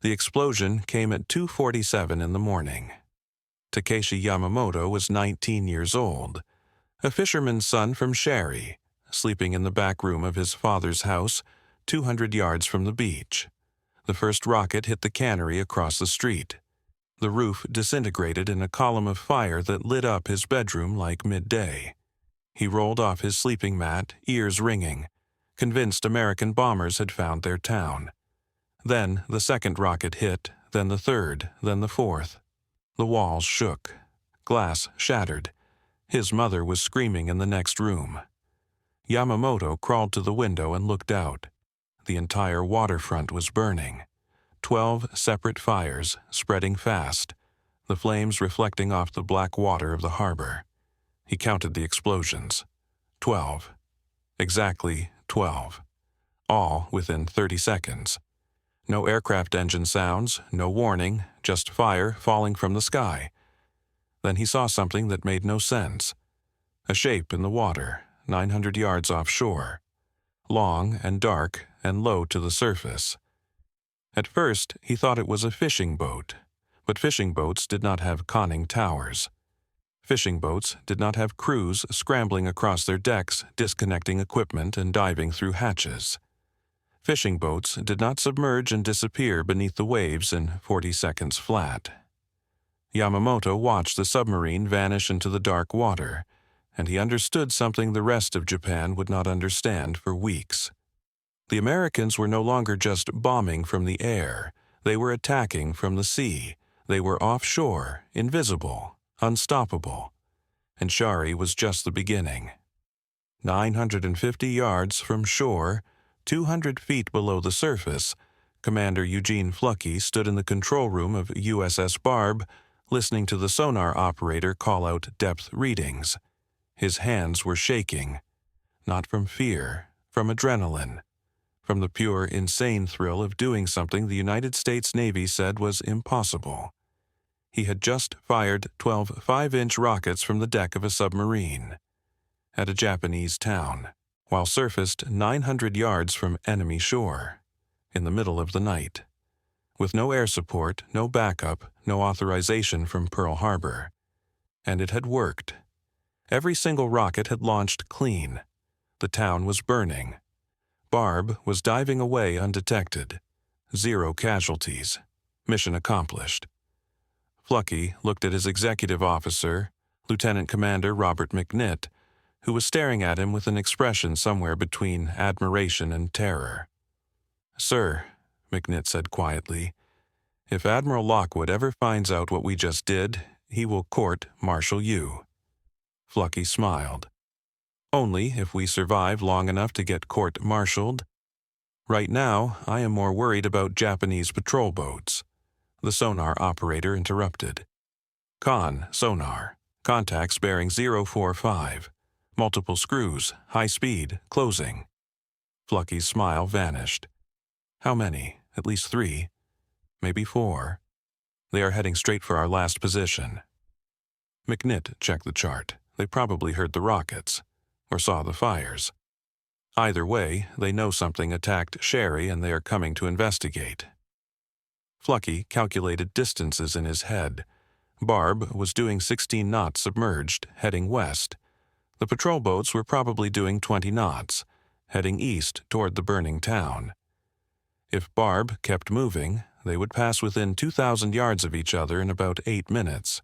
The explosion came at 2:47 in the morning. Takeshi Yamamoto was 19 years old, a fisherman's son from Sherry, sleeping in the back room of his father's house, 200 yards from the beach. The first rocket hit the cannery across the street. The roof disintegrated in a column of fire that lit up his bedroom like midday. He rolled off his sleeping mat, ears ringing, convinced American bombers had found their town. Then the second rocket hit, then the third, then the fourth. The walls shook. Glass shattered. His mother was screaming in the next room. Yamamoto crawled to the window and looked out. The entire waterfront was burning. 12 separate fires, spreading fast, the flames reflecting off the black water of the harbor. He counted the explosions. 12. Exactly 12. All within 30 seconds. No aircraft engine sounds, no warning, just fire falling from the sky. Then he saw something that made no sense. A shape in the water, 900 yards offshore. Long and dark and low to the surface. At first, he thought it was a fishing boat, but fishing boats did not have conning towers. Fishing boats did not have crews scrambling across their decks, disconnecting equipment and diving through hatches. Fishing boats did not submerge and disappear beneath the waves in 40 seconds flat. Yamamoto watched the submarine vanish into the dark water, and he understood something the rest of Japan would not understand for weeks. The Americans were no longer just bombing from the air. They were attacking from the sea. They were offshore, invisible, unstoppable. And Shari was just the beginning. 950 yards from shore, 200 feet below the surface, Commander Eugene Flucky stood in the control room of USS Barb, listening to the sonar operator call out depth readings. His hands were shaking, not from fear, from adrenaline. From the pure, insane thrill of doing something the United States Navy said was impossible. He had just fired 12 5-inch rockets from the deck of a submarine at a Japanese town, while surfaced 900 yards from enemy shore, in the middle of the night, with no air support, no backup, no authorization from Pearl Harbor. And it had worked. Every single rocket had launched clean. The town was burning. Barb was diving away undetected. 0 casualties. Mission accomplished. Flucky looked at his executive officer, Lieutenant Commander Robert McNitt, who was staring at him with an expression somewhere between admiration and terror. "Sir," McNitt said quietly, "if Admiral Lockwood ever finds out what we just did, he will court-martial you." Flucky smiled. "Only if we survive long enough to get court-martialed. Right now, I am more worried about Japanese patrol boats." The sonar operator interrupted. "Con, sonar. Contacts bearing 045. Multiple screws, high speed, closing." Flucky's smile vanished. "How many? At least 3. Maybe 4. They are heading straight for our last position." McNitt checked the chart. They probably heard the rockets, or saw the fires. Either way, they know something attacked Sherry and they are coming to investigate. Flucky calculated distances in his head. Barb was doing 16 knots submerged, heading west. The patrol boats were probably doing 20 knots, heading east toward the burning town. If Barb kept moving, they would pass within 2,000 yards of each other in about 8 minutes.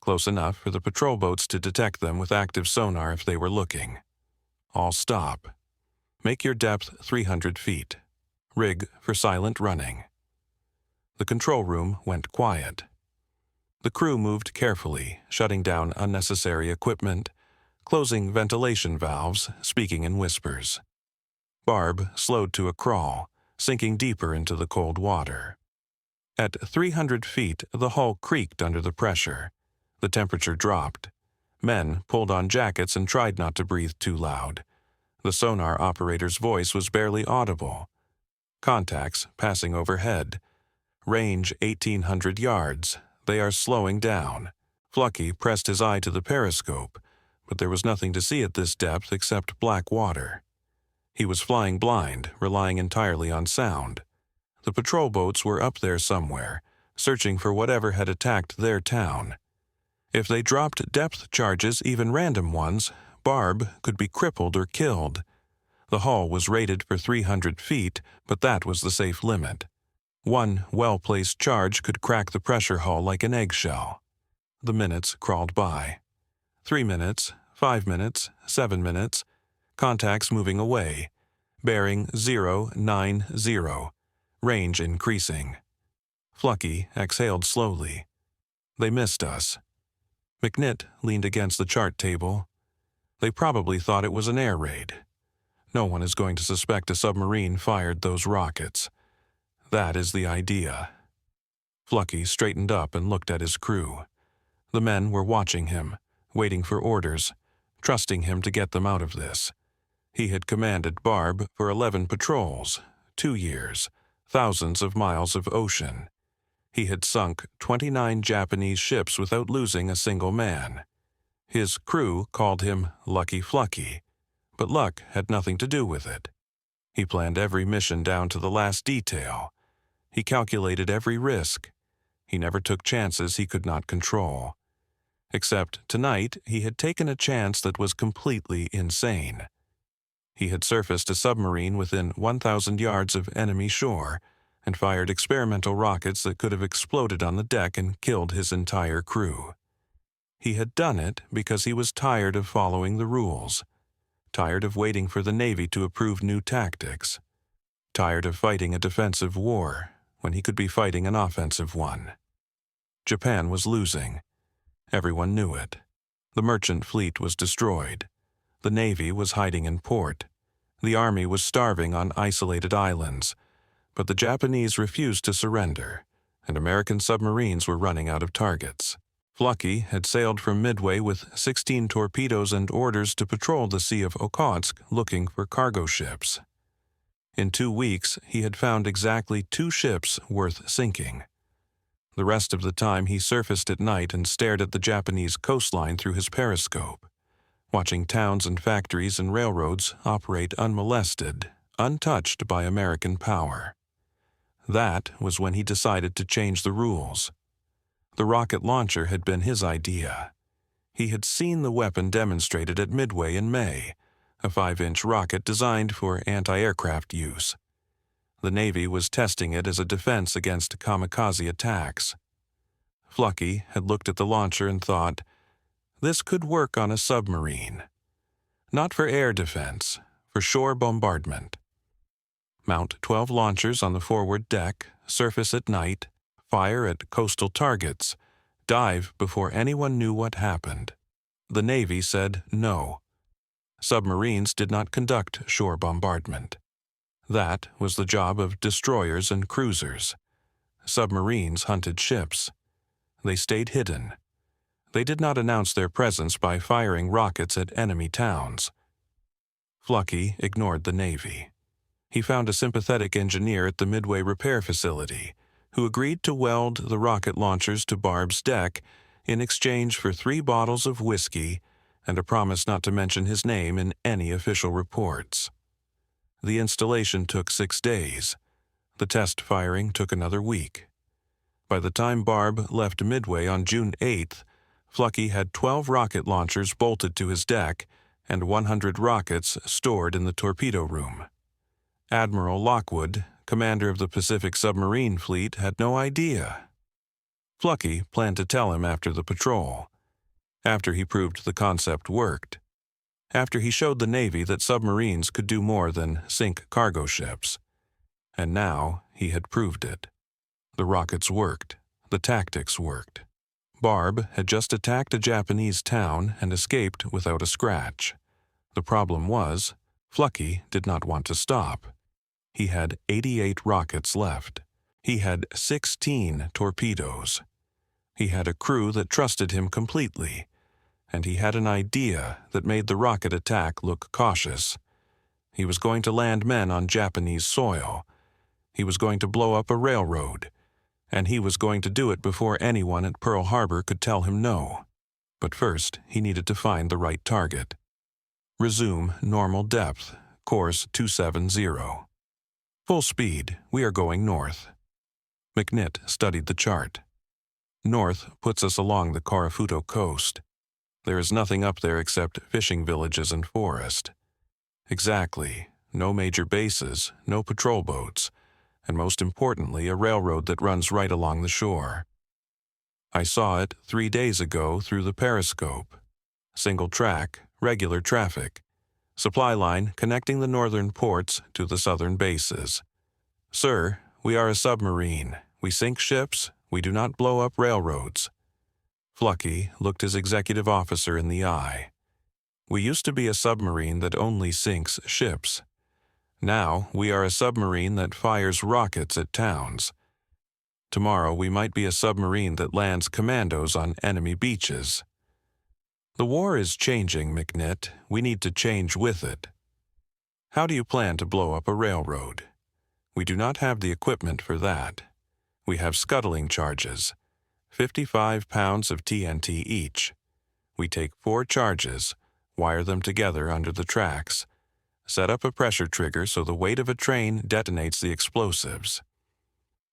Close enough for the patrol boats to detect them with active sonar if they were looking. All stop. Make your depth 300 feet. Rig for silent running. The control room went quiet. The crew moved carefully, shutting down unnecessary equipment, closing ventilation valves, speaking in whispers. Barb slowed to a crawl, sinking deeper into the cold water. At 300 feet, the hull creaked under the pressure. The temperature dropped. Men pulled on jackets and tried not to breathe too loud. The sonar operator's voice was barely audible. Contacts passing overhead. Range 1,800 yards. They are slowing down. Flucky pressed his eye to the periscope, but there was nothing to see at this depth except black water. He was flying blind, relying entirely on sound. The patrol boats were up there somewhere, searching for whatever had attacked their town. If they dropped depth charges, even random ones, Barb could be crippled or killed. The hull was rated for 300 feet, but that was the safe limit. One well-placed charge could crack the pressure hull like an eggshell. The minutes crawled by. 3 minutes, 5 minutes, 7 minutes, contacts moving away, bearing 090, range increasing. Flucky exhaled slowly. They missed us. McNitt leaned against the chart table. They probably thought it was an air raid. No one is going to suspect a submarine fired those rockets. That is the idea. Flucky straightened up and looked at his crew. The men were watching him, waiting for orders, trusting him to get them out of this. He had commanded Barb for 11 patrols, 2 years, thousands of miles of ocean. He had sunk 29 Japanese ships without losing a single man. His crew called him Lucky Flucky, but luck had nothing to do with it. He planned every mission down to the last detail. He calculated every risk. He never took chances he could not control. Except tonight he had taken a chance that was completely insane. He had surfaced a submarine within 1,000 yards of enemy shore and fired experimental rockets that could have exploded on the deck and killed his entire crew. He had done it because he was tired of following the rules, tired of waiting for the Navy to approve new tactics, tired of fighting a defensive war when he could be fighting an offensive one. Japan was losing. Everyone knew it. The merchant fleet was destroyed. The Navy was hiding in port. The Army was starving on isolated islands. But the Japanese refused to surrender, and American submarines were running out of targets. Flucky had sailed from Midway with 16 torpedoes and orders to patrol the Sea of Okhotsk looking for cargo ships. In 2 weeks, he had found exactly 2 ships worth sinking. The rest of the time he surfaced at night and stared at the Japanese coastline through his periscope, watching towns and factories and railroads operate unmolested, untouched by American power. That was when he decided to change the rules. The rocket launcher had been his idea. He had seen the weapon demonstrated at Midway in May, a 5-inch rocket designed for anti-aircraft use. The Navy was testing it as a defense against kamikaze attacks. Flucky had looked at the launcher and thought, this could work on a submarine. Not for air defense, for shore bombardment. Mount 12 launchers on the forward deck, surface at night, fire at coastal targets, dive before anyone knew what happened. The Navy said no. Submarines did not conduct shore bombardment. That was the job of destroyers and cruisers. Submarines hunted ships. They stayed hidden. They did not announce their presence by firing rockets at enemy towns. Flucky ignored the Navy. He found a sympathetic engineer at the Midway repair facility who agreed to weld the rocket launchers to Barb's deck in exchange for 3 bottles of whiskey and a promise not to mention his name in any official reports. The installation took 6 days. The test firing took another week. By the time Barb left Midway on June 8th, Flucky had 12 rocket launchers bolted to his deck and 100 rockets stored in the torpedo room. Admiral Lockwood, commander of the Pacific Submarine Fleet, had no idea. Flucky planned to tell him after the patrol, after he proved the concept worked, after he showed the Navy that submarines could do more than sink cargo ships. And now he had proved it. The rockets worked. The tactics worked. Barb had just attacked a Japanese town and escaped without a scratch. The problem was, Flucky did not want to stop. He had 88 rockets left. He had 16 torpedoes. He had a crew that trusted him completely, and he had an idea that made the rocket attack look cautious. He was going to land men on Japanese soil. He was going to blow up a railroad, and he was going to do it before anyone at Pearl Harbor could tell him no. But first, he needed to find the right target. Resume normal depth, course 270. Full speed, we are going north. McNitt studied the chart. North puts us along the Karafuto coast. There is nothing up there except fishing villages and forest. Exactly. No major bases, no patrol boats, and most importantly, a railroad that runs right along the shore. I saw it 3 days ago through the periscope. Single track, regular traffic. Supply line connecting the northern ports to the southern bases. Sir, we are a submarine. We sink ships. We do not blow up railroads. Flucky looked his executive officer in the eye. We used to be a submarine that only sinks ships. Now we are a submarine that fires rockets at towns. Tomorrow we might be a submarine that lands commandos on enemy beaches. The war is changing, McNitt. We need to change with it. How do you plan to blow up a railroad? We do not have the equipment for that. We have scuttling charges, 55 pounds of TNT each. We take 4 charges, wire them together under the tracks, set up a pressure trigger so the weight of a train detonates the explosives.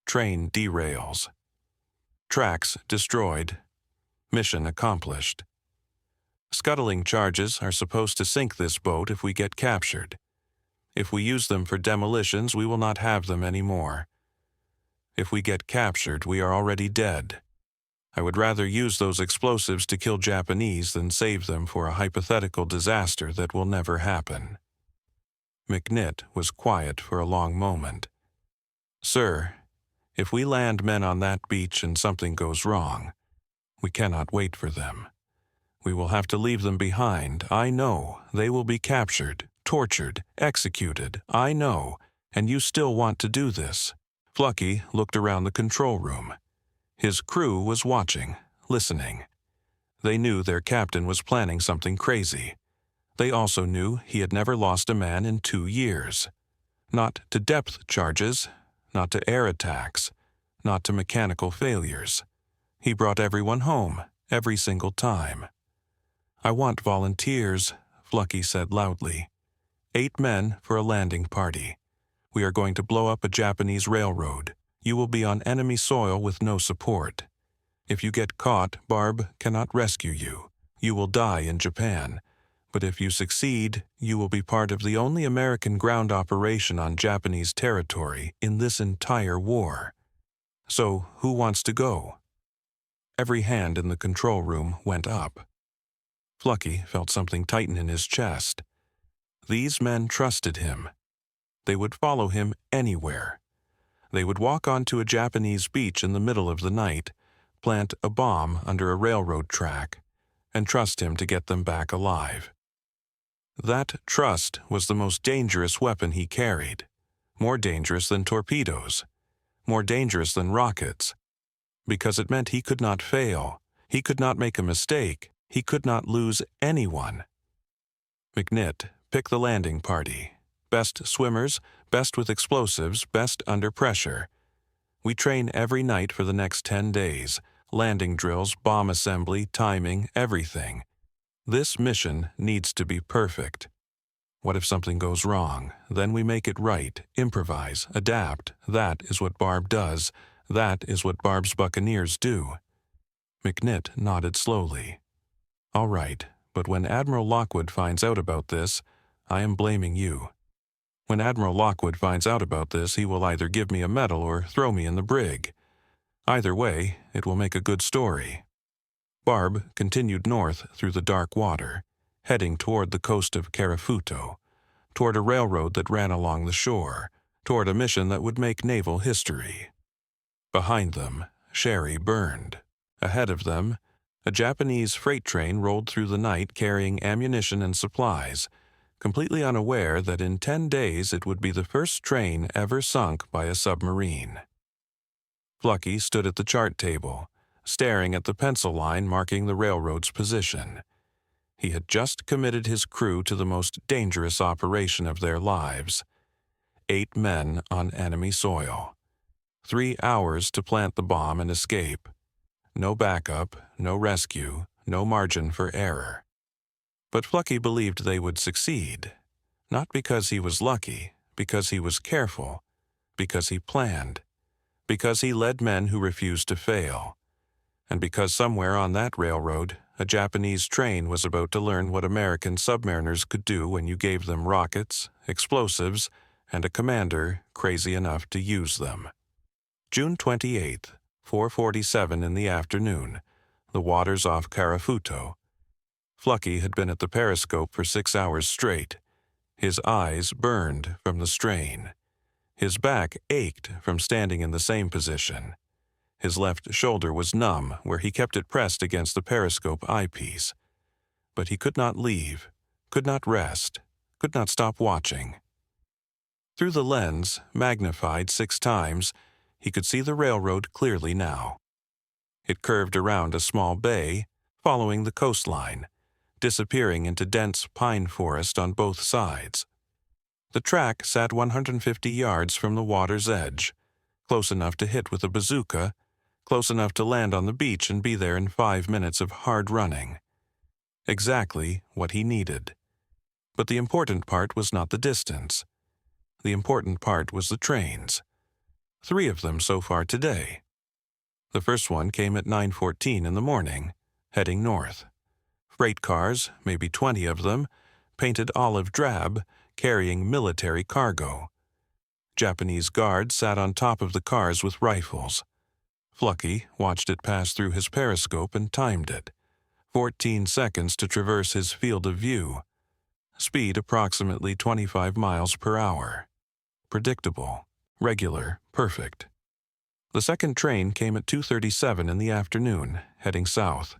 Train derails. Tracks destroyed. Mission accomplished. Scuttling charges are supposed to sink this boat if we get captured. If we use them for demolitions, we will not have them anymore. If we get captured, we are already dead. I would rather use those explosives to kill Japanese than save them for a hypothetical disaster that will never happen. McNitt was quiet for a long moment. Sir, if we land men on that beach and something goes wrong, we cannot wait for them. We will have to leave them behind. I know. They will be captured, tortured, executed. I know. And you still want to do this. Flucky looked around the control room. His crew was watching, listening. They knew their captain was planning something crazy. They also knew he had never lost a man in 2 years. Not to depth charges, not to air attacks, not to mechanical failures. He brought everyone home, every single time. I want volunteers, Flucky said loudly. 8 men for a landing party. We are going to blow up a Japanese railroad. You will be on enemy soil with no support. If you get caught, Barb cannot rescue you. You will die in Japan. But if you succeed, you will be part of the only American ground operation on Japanese territory in this entire war. So, who wants to go? Every hand in the control room went up. Flucky felt something tighten in his chest. These men trusted him. They would follow him anywhere. They would walk onto a Japanese beach in the middle of the night, plant a bomb under a railroad track, and trust him to get them back alive. That trust was the most dangerous weapon he carried, more dangerous than torpedoes, more dangerous than rockets, because it meant he could not fail, he could not make a mistake, he could not lose anyone. McNitt picked the landing party. Best swimmers, best with explosives, best under pressure. We train every night for the next 10 days. Landing drills, bomb assembly, timing, everything. This mission needs to be perfect. What if something goes wrong? Then we make it right, improvise, adapt. That is what Barb does. That is what Barb's Buccaneers do. McNitt nodded slowly. All right, but when Admiral Lockwood finds out about this, I am blaming you. When Admiral Lockwood finds out about this, he will either give me a medal or throw me in the brig. Either way, it will make a good story. Barb continued north through the dark water, heading toward the coast of Karafuto, toward a railroad that ran along the shore, toward a mission that would make naval history. Behind them, Sherry burned. Ahead of them, a Japanese freight train rolled through the night carrying ammunition and supplies, completely unaware that in 10 days it would be the first train ever sunk by a submarine. Flucky stood at the chart table, staring at the pencil line marking the railroad's position. He had just committed his crew to the most dangerous operation of their lives. 8 men on enemy soil. 3 hours to plant the bomb and escape. No backup, no rescue, no margin for error. But Flucky believed they would succeed. Not because he was lucky, because he was careful, because he planned, because he led men who refused to fail, and because somewhere on that railroad, a Japanese train was about to learn what American submariners could do when you gave them rockets, explosives, and a commander crazy enough to use them. June 28th, 4:47 in the afternoon, the waters off Karafuto. Flucky had been at the periscope for 6 hours straight. His eyes burned from the strain. His back ached from standing in the same position. His left shoulder was numb where he kept it pressed against the periscope eyepiece. But he could not leave, could not rest, could not stop watching. Through the lens, magnified 6 times, he could see the railroad clearly now. It curved around a small bay, following the coastline, disappearing into dense pine forest on both sides. The track sat 150 yards from the water's edge, close enough to hit with a bazooka, close enough to land on the beach and be there in 5 minutes of hard running. Exactly what he needed. But the important part was not the distance. The important part was the trains. 3 of them so far today. The first one came at 9:14 in the morning, heading north. Freight cars, maybe 20 of them, painted olive drab, carrying military cargo. Japanese guards sat on top of the cars with rifles. Flucky watched it pass through his periscope and timed it. 14 seconds to traverse his field of view. Speed approximately 25 miles per hour. Predictable, regular, perfect. The second train came at 2:37 in the afternoon, heading south.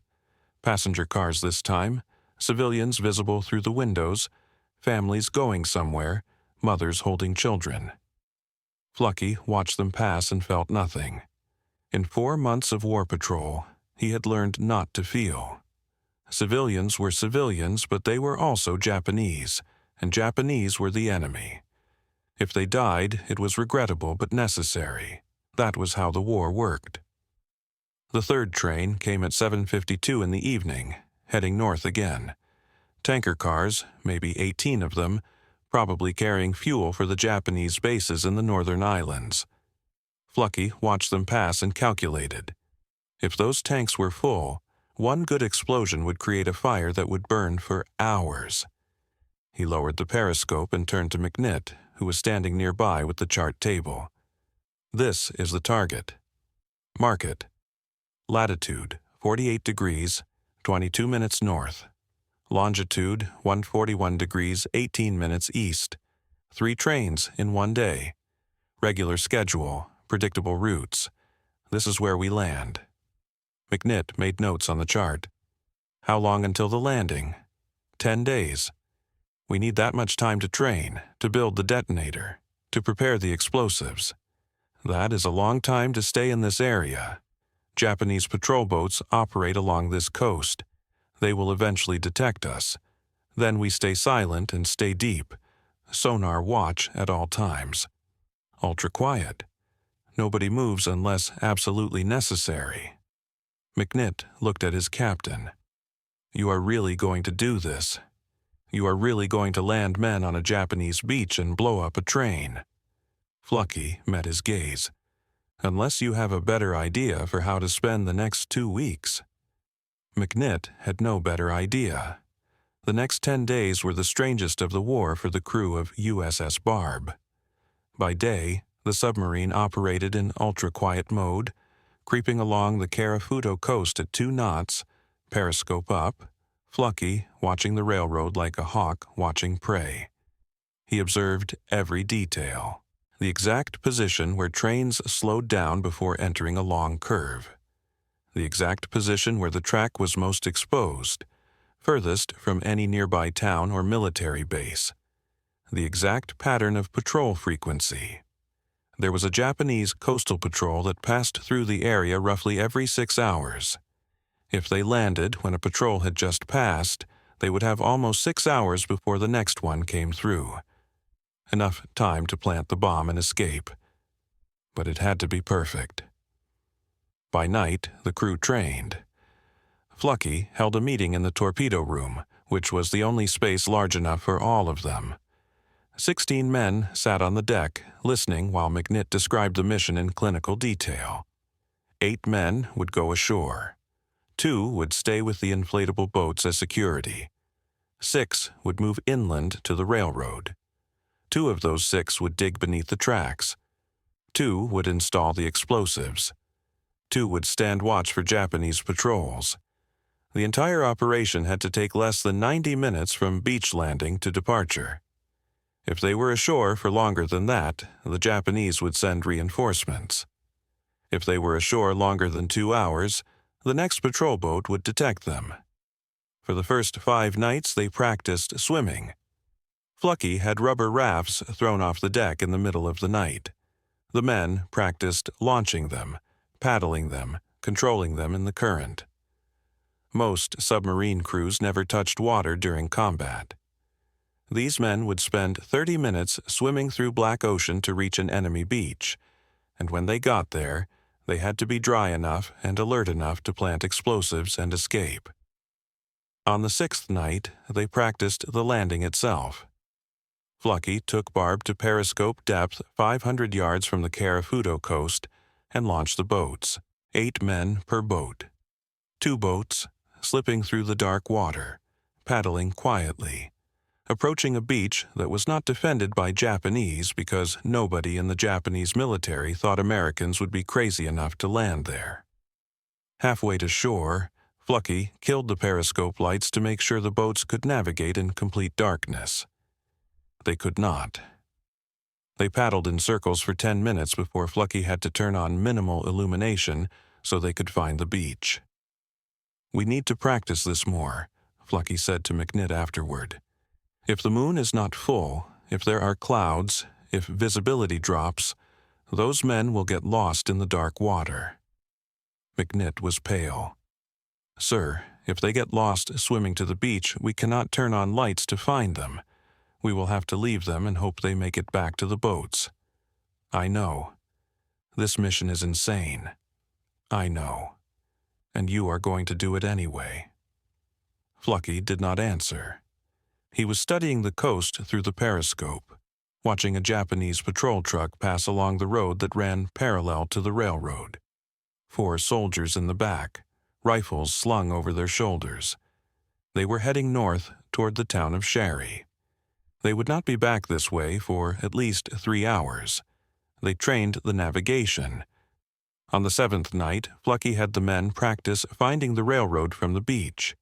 Passenger cars this time, civilians visible through the windows, families going somewhere, mothers holding children. Flucky watched them pass and felt nothing. In 4 months of war patrol, he had learned not to feel. Civilians were civilians, but they were also Japanese, and Japanese were the enemy. If they died, it was regrettable but necessary. That was how the war worked. The third train came at 7:52 in the evening, heading north again. Tanker cars, maybe 18 of them, probably carrying fuel for the Japanese bases in the northern islands. Flucky watched them pass and calculated. If those tanks were full, one good explosion would create a fire that would burn for hours. He lowered the periscope and turned to McNitt, who was standing nearby with the chart table. This is the target. Mark it. Latitude, 48 degrees, 22 minutes north. Longitude, 141 degrees, 18 minutes east. 3 trains in 1 day. Regular schedule, predictable routes. This is where we land. McNitt made notes on the chart. How long until the landing? 10 days. We need that much time to train, to build the detonator, to prepare the explosives. That is a long time to stay in this area. Japanese patrol boats operate along this coast. They will eventually detect us. Then we stay silent and stay deep. Sonar watch at all times. Ultra quiet. Nobody moves unless absolutely necessary. McNitt looked at his captain. You are really going to do this. You are really going to land men on a Japanese beach and blow up a train. Flucky met his gaze. Unless you have a better idea for how to spend the next 2 weeks. McNitt had no better idea. The next 10 days were the strangest of the war for the crew of USS Barb. By day, the submarine operated in ultra-quiet mode, creeping along the Karafuto coast at 2 knots, periscope up, Flucky watching the railroad like a hawk watching prey. He observed every detail, the exact position where trains slowed down before entering a long curve, the exact position where the track was most exposed, furthest from any nearby town or military base, the exact pattern of patrol frequency. There was a Japanese coastal patrol that passed through the area roughly every 6 hours. If they landed when a patrol had just passed, they would have almost 6 hours before the next one came through. Enough time to plant the bomb and escape. But it had to be perfect. By night, the crew trained. Flucky held a meeting in the torpedo room, which was the only space large enough for all of them. 16 men sat on the deck, listening while McNitt described the mission in clinical detail. 8 men would go ashore. 2 would stay with the inflatable boats as security. 6 would move inland to the railroad. 2 of those 6 would dig beneath the tracks. 2 would install the explosives. 2 would stand watch for Japanese patrols. The entire operation had to take less than 90 minutes from beach landing to departure. If they were ashore for longer than that, the Japanese would send reinforcements. If they were ashore longer than 2 hours, the next patrol boat would detect them. For the first 5 nights, they practiced swimming. Flucky had rubber rafts thrown off the deck in the middle of the night. The men practiced launching them, paddling them, controlling them in the current. Most submarine crews never touched water during combat. These men would spend 30 minutes swimming through Black Ocean to reach an enemy beach, and when they got there, they had to be dry enough and alert enough to plant explosives and escape. On the 6th night, they practiced the landing itself. Flucky took Barb to periscope depth 500 yards from the Carafudo coast and launched the boats, 8 men per boat. 2 boats, slipping through the dark water, paddling quietly, approaching a beach that was not defended by Japanese because nobody in the Japanese military thought Americans would be crazy enough to land there. Halfway to shore, Flucky killed the periscope lights to make sure the boats could navigate in complete darkness. They could not. They paddled in circles for 10 minutes before Flucky had to turn on minimal illumination so they could find the beach. "We need to practice this more," Flucky said to McNitt afterward. "If the moon is not full, if there are clouds, if visibility drops, those men will get lost in the dark water." McNitt was pale. "Sir, if they get lost swimming to the beach, we cannot turn on lights to find them. We will have to leave them and hope they make it back to the boats." "I know. This mission is insane. I know. And you are going to do it anyway." Flucky did not answer. He was studying the coast through the periscope, watching a Japanese patrol truck pass along the road that ran parallel to the railroad. 4 soldiers in the back, rifles slung over their shoulders. They were heading north toward the town of Sherry. They would not be back this way for at least 3 hours. They trained the navigation. On the 7th night, Flucky had the men practice finding the railroad from the beach.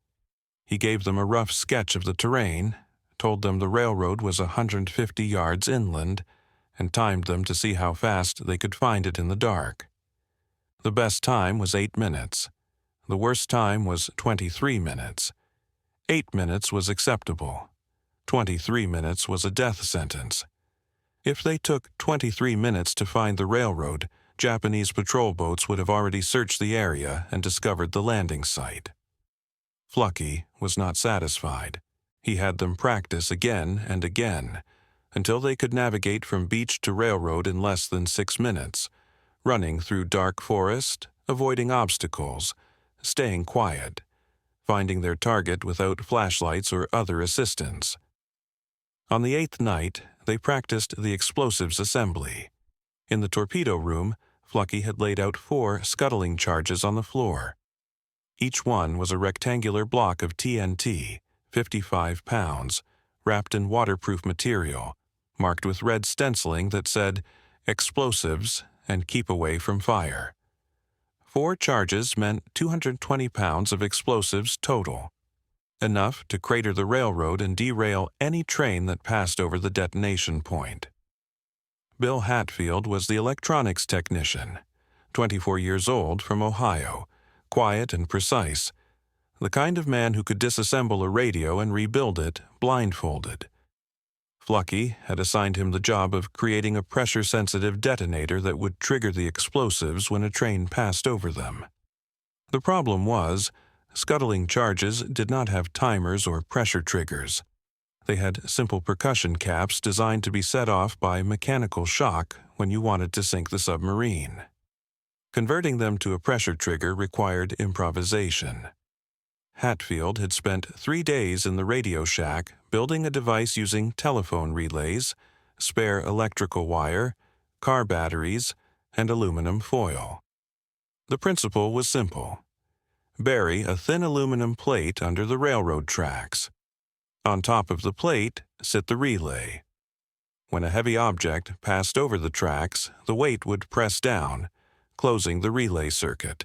He gave them a rough sketch of the terrain, told them the railroad was 150 yards inland, and timed them to see how fast they could find it in the dark. The best time was 8 minutes. The worst time was 23 minutes. 8 minutes was acceptable. 23 minutes was a death sentence. If they took 23 minutes to find the railroad, Japanese patrol boats would have already searched the area and discovered the landing site. Flucky was not satisfied. He had them practice again and again, until they could navigate from beach to railroad in less than 6 minutes, running through dark forest, avoiding obstacles, staying quiet, finding their target without flashlights or other assistance. On the 8th night, they practiced the explosives assembly. In the torpedo room, Flucky had laid out 4 scuttling charges on the floor. Each one was a rectangular block of TNT, 55 pounds, wrapped in waterproof material, marked with red stenciling that said, "Explosives and keep away from fire." 4 charges meant 220 pounds of explosives total, enough to crater the railroad and derail any train that passed over the detonation point. Bill Hatfield was the electronics technician, 24 years old, from Ohio, quiet and precise, the kind of man who could disassemble a radio and rebuild it blindfolded. Flucky had assigned him the job of creating a pressure-sensitive detonator that would trigger the explosives when a train passed over them. The problem was, scuttling charges did not have timers or pressure triggers. They had simple percussion caps designed to be set off by mechanical shock when you wanted to sink the submarine. Converting them to a pressure trigger required improvisation. Hatfield had spent 3 days in the Radio Shack building a device using telephone relays, spare electrical wire, car batteries, and aluminum foil. The principle was simple. Bury a thin aluminum plate under the railroad tracks. On top of the plate, sit the relay. When a heavy object passed over the tracks, the weight would press down, closing the relay circuit,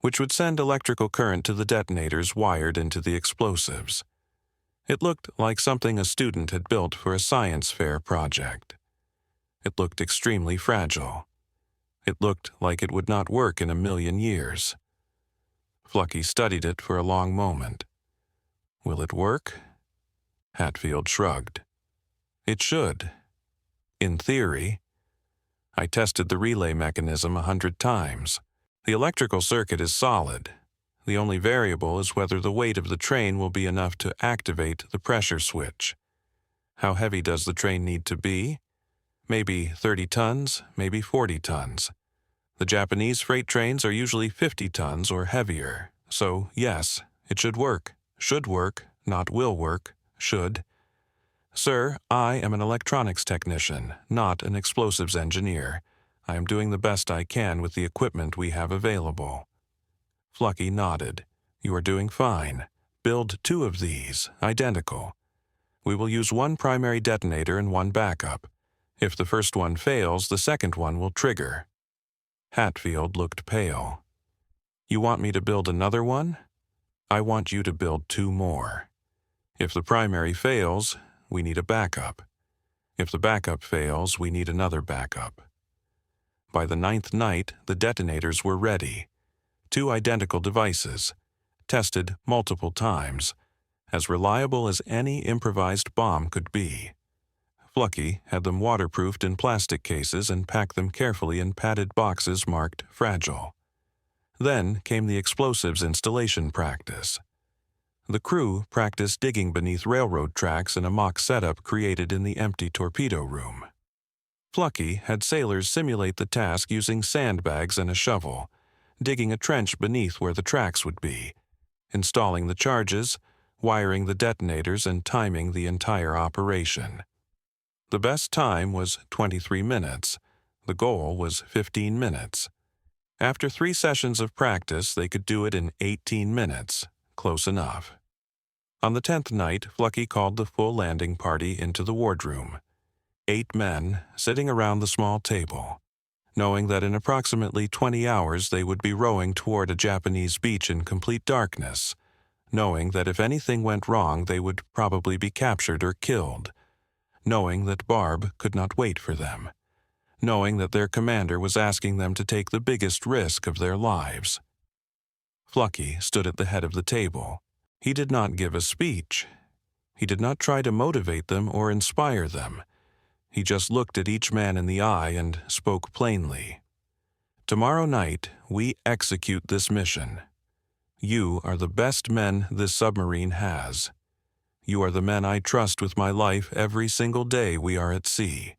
which would send electrical current to the detonators wired into the explosives. It looked like something a student had built for a science fair project. It looked extremely fragile. It looked like it would not work in a million years. Flucky studied it for a long moment. Will it work? Hatfield shrugged. It should. In theory. I tested the relay mechanism 100 times. The electrical circuit is solid. The only variable is whether the weight of the train will be enough to activate the pressure switch. How heavy does the train need to be? Maybe 30 tons, maybe 40 tons. The Japanese freight trains are usually 50 tons or heavier, so yes, it should work, not will work, should. Sir, I am an electronics technician, not an explosives engineer. I am doing the best I can with the equipment we have available. Flucky nodded. You are doing fine. Build 2 of these, identical. We will use one primary detonator and one backup. If the first one fails, the second one will trigger. Hatfield looked pale. You want me to build another one? I want you to build 2 more. If the primary fails, we need a backup. If the backup fails, we need another backup. By the 9th night, the detonators were ready. 2 identical devices, tested multiple times, as reliable as any improvised bomb could be. Flucky had them waterproofed in plastic cases and packed them carefully in padded boxes marked fragile. Then came the explosives installation practice. The crew practiced digging beneath railroad tracks in a mock setup created in the empty torpedo room. Flucky had sailors simulate the task using sandbags and a shovel, digging a trench beneath where the tracks would be, installing the charges, wiring the detonators, and timing the entire operation. The best time was 23 minutes. The goal was 15 minutes. After 3 sessions of practice, they could do it in 18 minutes. Close enough. On the 10th night, Flucky called the full landing party into the wardroom. 8 men, sitting around the small table, knowing that in approximately 20 hours they would be rowing toward a Japanese beach in complete darkness, knowing that if anything went wrong they would probably be captured or killed, knowing that Barb could not wait for them, knowing that their commander was asking them to take the biggest risk of their lives. Flucky stood at the head of the table. He did not give a speech. He did not try to motivate them or inspire them. He just looked at each man in the eye and spoke plainly. Tomorrow night, we execute this mission. You are the best men this submarine has. You are the men I trust with my life every single day we are at sea.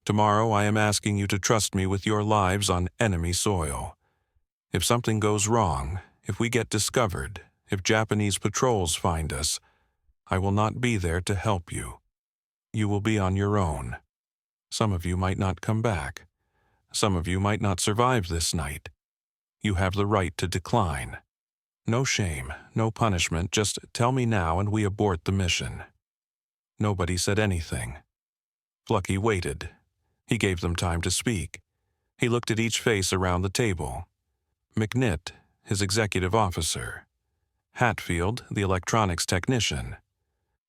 Tomorrow I am asking you to trust me with your lives on enemy soil. If something goes wrong, if we get discovered, if Japanese patrols find us, I will not be there to help you. You will be on your own. Some of you might not come back. Some of you might not survive this night. You have the right to decline. No shame, no punishment, just tell me now and we abort the mission. Nobody said anything. Flucky waited. He gave them time to speak. He looked at each face around the table. McNitt, his executive officer. Hatfield, the electronics technician.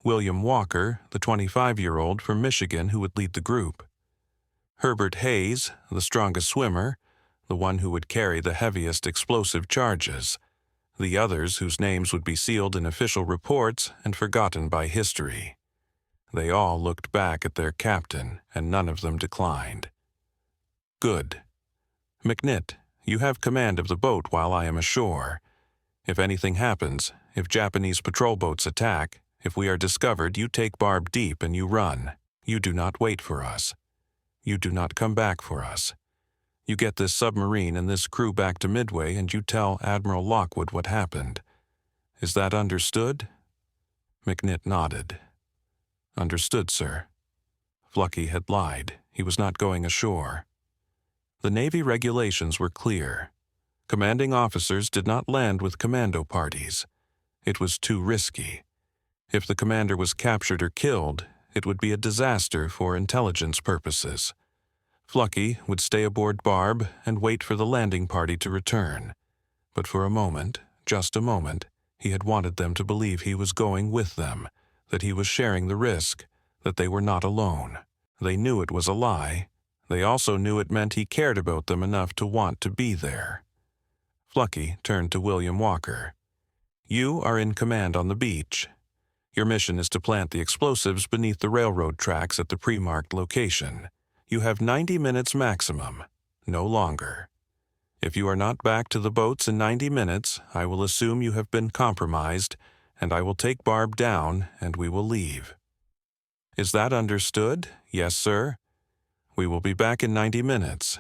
William Walker, the 25-year-old from Michigan who would lead the group. Herbert Hayes, the strongest swimmer, the one who would carry the heaviest explosive charges. The others whose names would be sealed in official reports and forgotten by history. They all looked back at their captain, and none of them declined. Good. McNitt, you have command of the boat while I am ashore. If anything happens, if Japanese patrol boats attack, if we are discovered, you take Barb deep and you run. You do not wait for us. You do not come back for us. You get this submarine and this crew back to Midway and you tell Admiral Lockwood what happened. Is that understood?" McNitt nodded. "Understood, sir." Flucky had lied. He was not going ashore. The Navy regulations were clear. Commanding officers did not land with commando parties. It was too risky. If the commander was captured or killed, it would be a disaster for intelligence purposes. Flucky would stay aboard Barb and wait for the landing party to return. But for a moment, just a moment, he had wanted them to believe he was going with them, that he was sharing the risk, that they were not alone. They knew it was a lie. They also knew it meant he cared about them enough to want to be there. Flucky turned to William Walker. "You are in command on the beach. Your mission is to plant the explosives beneath the railroad tracks at the pre-marked location. You have 90 minutes maximum, no longer. If you are not back to the boats in 90 minutes, I will assume you have been compromised, and I will take Barb down, and we will leave." "Is that understood?" "Yes, sir." "We will be back in 90 minutes.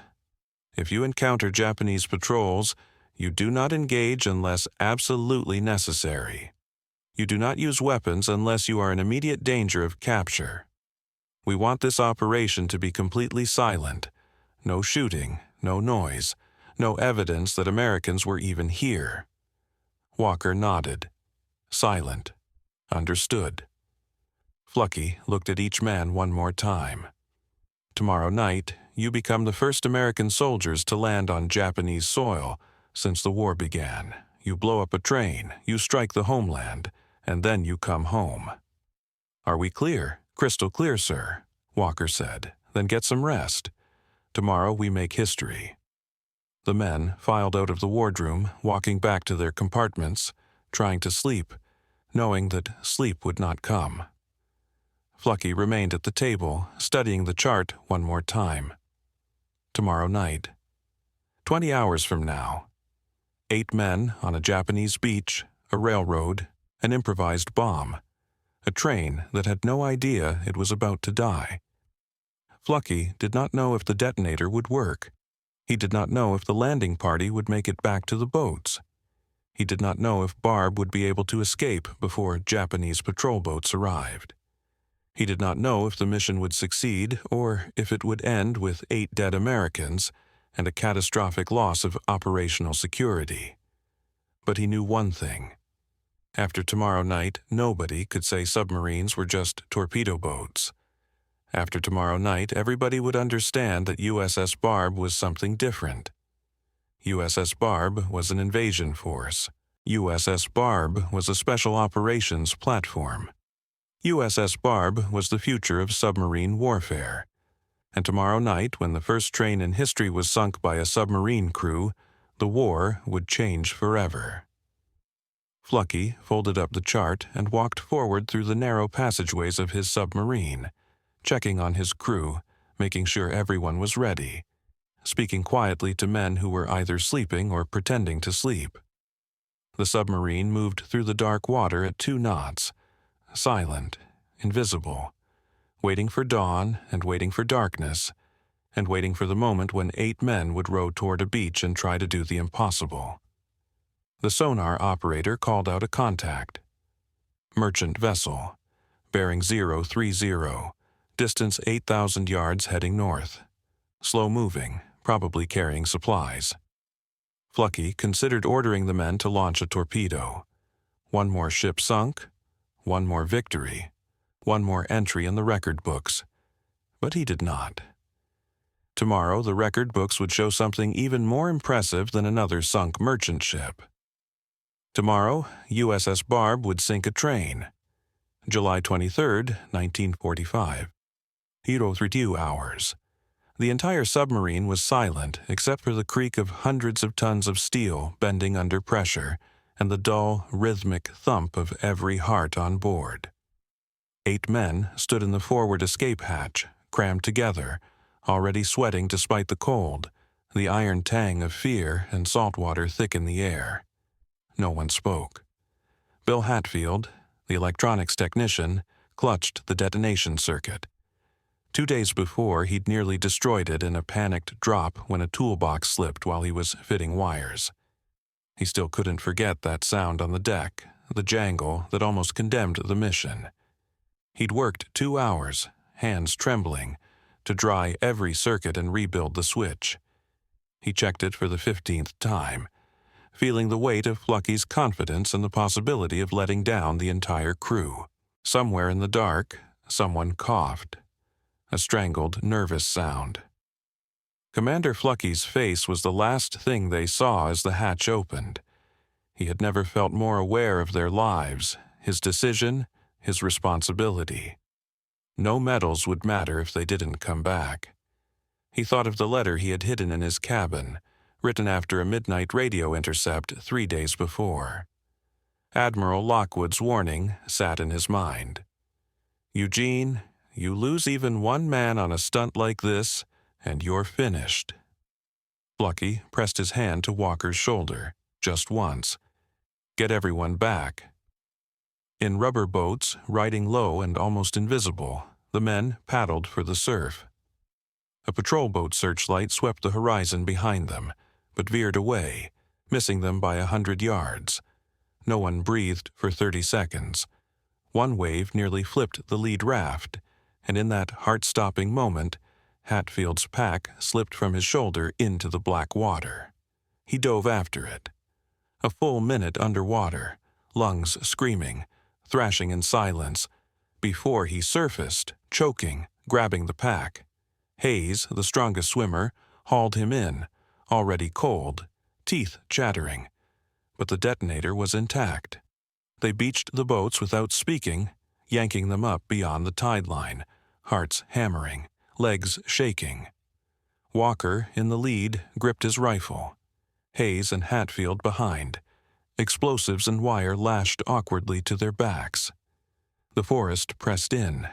If you encounter Japanese patrols, you do not engage unless absolutely necessary. You do not use weapons unless you are in immediate danger of capture. We want this operation to be completely silent. No shooting, no noise, no evidence that Americans were even here." Walker nodded. "Silent. Understood." Flucky looked at each man one more time. "Tomorrow night, you become the first American soldiers to land on Japanese soil since the war began. You blow up a train, you strike the homeland, and then you come home." "Are we clear?" "Crystal clear, sir," Walker said. "Then get some rest. Tomorrow we make history." The men filed out of the wardroom, walking back to their compartments, trying to sleep, knowing that sleep would not come. Flucky remained at the table, studying the chart one more time. Tomorrow night. 20 hours from now. 8 men on a Japanese beach, a railroad, an improvised bomb, a train that had no idea it was about to die. Flucky did not know if the detonator would work. He did not know if the landing party would make it back to the boats. He did not know if Barb would be able to escape before Japanese patrol boats arrived. He did not know if the mission would succeed or if it would end with 8 dead Americans and a catastrophic loss of operational security. But he knew one thing. After tomorrow night, nobody could say submarines were just torpedo boats. After tomorrow night, everybody would understand that USS Barb was something different. USS Barb was an invasion force. USS Barb was a special operations platform. USS Barb was the future of submarine warfare. And tomorrow night, when the first train in history was sunk by a submarine crew, the war would change forever. Flucky folded up the chart and walked forward through the narrow passageways of his submarine, checking on his crew, making sure everyone was ready, speaking quietly to men who were either sleeping or pretending to sleep. The submarine moved through the dark water at 2 knots, silent, invisible, waiting for dawn and waiting for darkness, and waiting for the moment when 8 men would row toward a beach and try to do the impossible. The sonar operator called out a contact. "Merchant vessel, bearing 030, distance 8,000 yards heading north. Slow moving, probably carrying supplies." Flucky considered ordering the men to launch a torpedo. One more ship sunk, one more victory, one more entry in the record books. But he did not. Tomorrow the record books would show something even more impressive than another sunk merchant ship. Tomorrow, USS Barb would sink a train. July 23, 1945. 03 hours. The entire submarine was silent except for the creak of hundreds of tons of steel bending under pressure and the dull, rhythmic thump of every heart on board. 8 men stood in the forward escape hatch, crammed together, already sweating despite the cold, the iron tang of fear and salt water thick in the air. No one spoke. Bill Hatfield, the electronics technician, clutched the detonation circuit. 2 days before, he'd nearly destroyed it in a panicked drop when a toolbox slipped while he was fitting wires. He still couldn't forget that sound on the deck, the jangle that almost condemned the mission. He'd worked 2 hours, hands trembling, to dry every circuit and rebuild the switch. He checked it for the 15th time, feeling the weight of Plucky's confidence and the possibility of letting down the entire crew. Somewhere in the dark, someone coughed, a strangled, nervous sound. Commander Flucky's face was the last thing they saw as the hatch opened. He had never felt more aware of their lives, his decision, his responsibility. No medals would matter if they didn't come back. He thought of the letter he had hidden in his cabin, written after a midnight radio intercept 3 days before. Admiral Lockwood's warning sat in his mind. "Eugene, you lose even one man on a stunt like this, and you're finished." Plucky pressed his hand to Walker's shoulder, just once. "Get everyone back." In rubber boats, riding low and almost invisible, the men paddled for the surf. A patrol boat searchlight swept the horizon behind them, but veered away, missing them by 100 yards. No one breathed for 30 seconds. One wave nearly flipped the lead raft, and in that heart-stopping moment, Hatfield's pack slipped from his shoulder into the black water. He dove after it. A full minute underwater, lungs screaming, thrashing in silence, before he surfaced, choking, grabbing the pack. Hayes, the strongest swimmer, hauled him in, already cold, teeth chattering. But the detonator was intact. They beached the boats without speaking, yanking them up beyond the tide line, hearts hammering, legs shaking. Walker, in the lead, gripped his rifle. Hayes and Hatfield behind. Explosives and wire lashed awkwardly to their backs. The forest pressed in,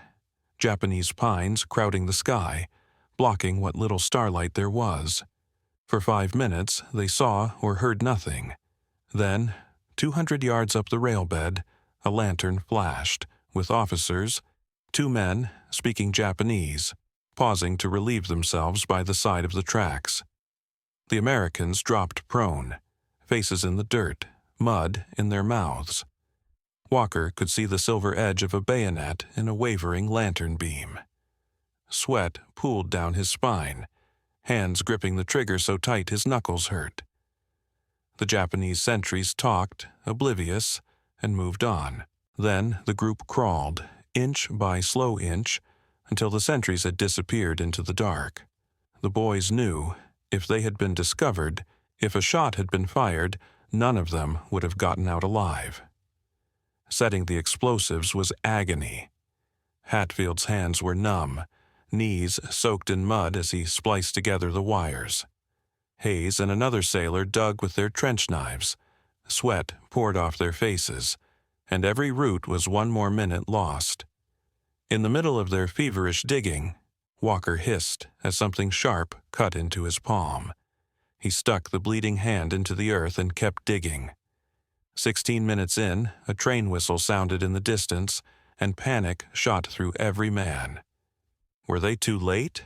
Japanese pines crowding the sky, blocking what little starlight there was. For 5 minutes, they saw or heard nothing. Then, 200 yards up the railbed, a lantern flashed, with officers, 2 men, speaking Japanese, pausing to relieve themselves by the side of the tracks. The Americans dropped prone, faces in the dirt, mud in their mouths. Walker could see the silver edge of a bayonet in a wavering lantern beam. Sweat pooled down his spine, hands gripping the trigger so tight his knuckles hurt. The Japanese sentries talked, oblivious, and moved on. Then the group crawled, inch by slow inch, until the sentries had disappeared into the dark. The boys knew, if they had been discovered, if a shot had been fired, none of them would have gotten out alive. Setting the explosives was agony. Hatfield's hands were numb, knees soaked in mud as he spliced together the wires. Hayes and another sailor dug with their trench knives. Sweat poured off their faces, and every root was one more minute lost. In the middle of their feverish digging, Walker hissed as something sharp cut into his palm. He stuck the bleeding hand into the earth and kept digging. 16 minutes in, a train whistle sounded in the distance, and panic shot through every man. Were they too late?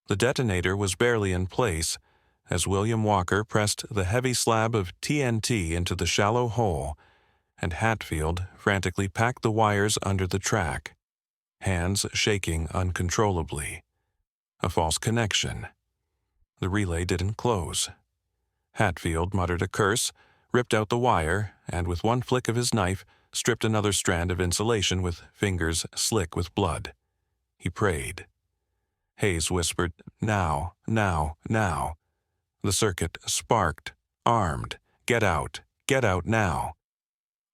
The detonator was barely in place as William Walker pressed the heavy slab of TNT into the shallow hole, and Hatfield frantically packed the wires under the track, hands shaking uncontrollably. A false connection. The relay didn't close. Hatfield muttered a curse, ripped out the wire, and with one flick of his knife, stripped another strand of insulation with fingers slick with blood. He prayed. Hayes whispered, "Now, now, now." The circuit sparked, armed. Get out now."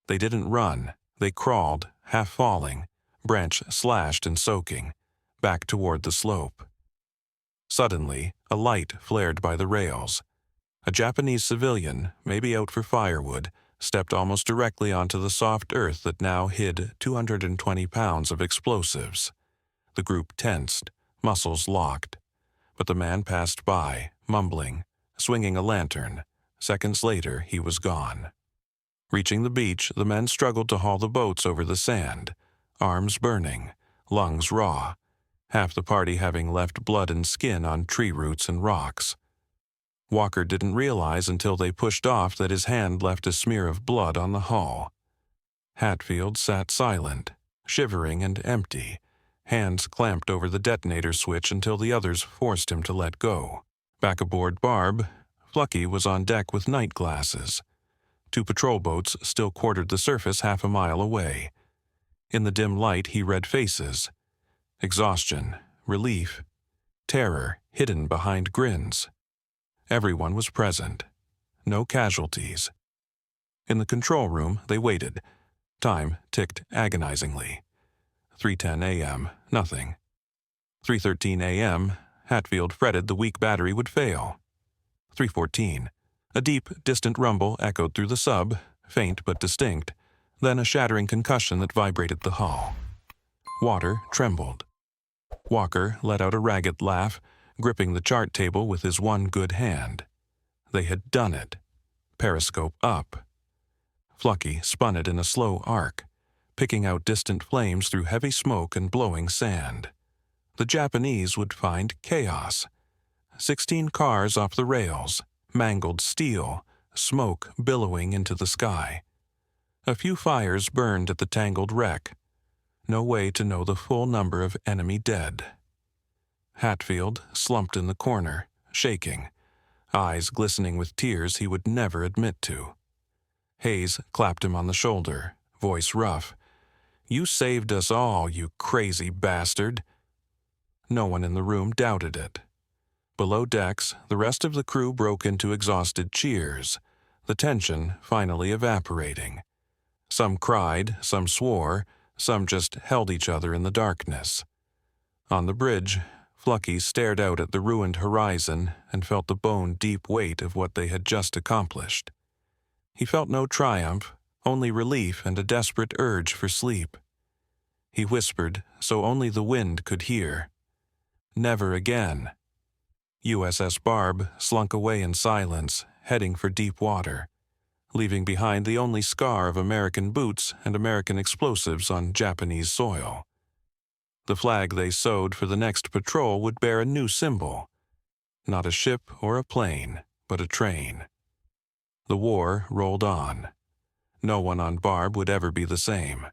They didn't run. They crawled, half falling, branch slashed and soaking, back toward the slope. Suddenly, a light flared by the rails. A Japanese civilian, maybe out for firewood, stepped almost directly onto the soft earth that now hid 220 pounds of explosives. The group tensed, muscles locked. But the man passed by, mumbling, swinging a lantern. Seconds later, he was gone. Reaching the beach, the men struggled to haul the boats over the sand, arms burning, lungs raw, half the party having left blood and skin on tree roots and rocks. Walker didn't realize until they pushed off that his hand left a smear of blood on the hull. Hatfield sat silent, shivering and empty, hands clamped over the detonator switch until the others forced him to let go. Back aboard Barb, Flucky was on deck with night glasses. 2 patrol boats still quartered the surface half a mile away. In the dim light he read faces. Exhaustion, relief, terror hidden behind grins. Everyone was present. No casualties. In the control room they waited. Time ticked agonizingly. 3:10 a.m., nothing. 3:13 a.m., Hatfield fretted the weak battery would fail. 3:14. A deep, distant rumble echoed through the sub, faint but distinct, then a shattering concussion that vibrated the hull. Water trembled. Walker let out a ragged laugh, gripping the chart table with his one good hand. They had done it. Periscope up. Flucky spun it in a slow arc, picking out distant flames through heavy smoke and blowing sand. The Japanese would find chaos. 16 cars off the rails, mangled steel, smoke billowing into the sky. A few fires burned at the tangled wreck. No way to know the full number of enemy dead. Hatfield slumped in the corner, shaking, eyes glistening with tears he would never admit to. Hayes clapped him on the shoulder, voice rough. "You saved us all, you crazy bastard." No one in the room doubted it. Below decks, the rest of the crew broke into exhausted cheers, the tension finally evaporating. Some cried, some swore, some just held each other in the darkness. On the bridge, Flucky stared out at the ruined horizon and felt the bone-deep weight of what they had just accomplished. He felt no triumph, only relief and a desperate urge for sleep. He whispered so only the wind could hear. Never again. USS Barb slunk away in silence, heading for deep water, leaving behind the only scar of American boots and American explosives on Japanese soil. The flag they sewed for the next patrol would bear a new symbol. Not a ship or a plane, but a train. The war rolled on. No one on Barb would ever be the same.